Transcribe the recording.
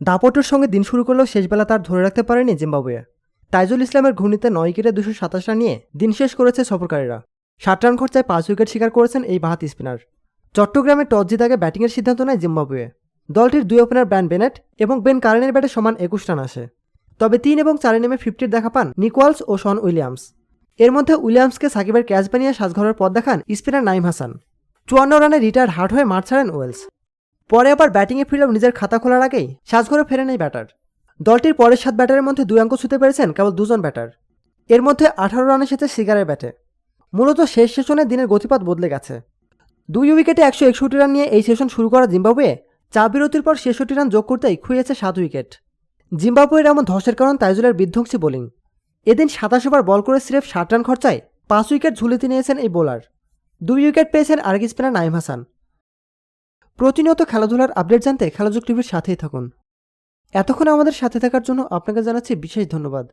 দাপটের সঙ্গে দিন শুরু করলেও শেষবেলা তার ধরে রাখতে পারেনি জিম্বাবুয়ে। তাইজুল ইসলামের ঘূর্ণিতে 9 উইকেটে 227 রান নিয়ে দিন শেষ করেছে সফরকারীরা। 60 রান খরচায় 5 উইকেট শিকার করেছেন এই বাঁহাতি স্পিনার। চট্টগ্রামে টস জিতে আগে ব্যাটিংয়ের সিদ্ধান্ত নেয় জিম্বাবুয়ে। দলটির 2 ওপেনার ব্রায়ান বেনেট এবং বেন কারেনের ব্যাটে সমান 21 রান আসে। তবে 3 এবং 4 নেমে 50-র দেখা পান নিক ওয়ালস ও শন উইলিয়ামস। এর মধ্যে উইলিয়ামসকে সাকিবের ক্যাচ বানিয়ে সাজঘরের পথ দেখান স্পিনার নাইম হাসান। 54 রানে রিটায়ার্ড হার্ট হয়ে মাঠ ছাড়েন ওয়েলস। পরে আবার ব্যাটিংয়ে ফিরলেও নিজের খাতা খোলার আগেই সাজঘরে ফেরেন এই ব্যাটার। দলটির পরের 7 ব্যাটারের মধ্যে 2 অঙ্ক ছুঁতে পেরেছেন কেবল 2 জন ব্যাটার। এর মধ্যে 18 রান এসেছে সিগারের ব্যাটে। মূলত শেষ সেশনে দিনের গতিপথ বদলে গেছে। 2 উইকেটে 161 রান নিয়ে এই সেশন শুরু করা জিম্বাবুয়ে চা বিরতির পর 66 রান যোগ করতেই খুইয়েছে 7 উইকেট। জিম্বাবুয়ের এমন ধসের কারণ তাইজুলের বিধ্বংসী বোলিং। এদিন 27 ওভার বল করে স্রেফ 60 রান খরচায় 5 উইকেট ঝুলিতে নিয়েছেন এই বোলার। 2 উইকেট পেয়েছেন আরেক স্পিনার নাইম হাসান। প্রতিনিয়ত খেলাধুলার আপডেট জানতে খেলাযোগ টিভির সাথেই থাকুন। এতক্ষণ আমাদের সাথে থাকার জন্য আপনাকে জানাচ্ছি বিশেষ ধন্যবাদ।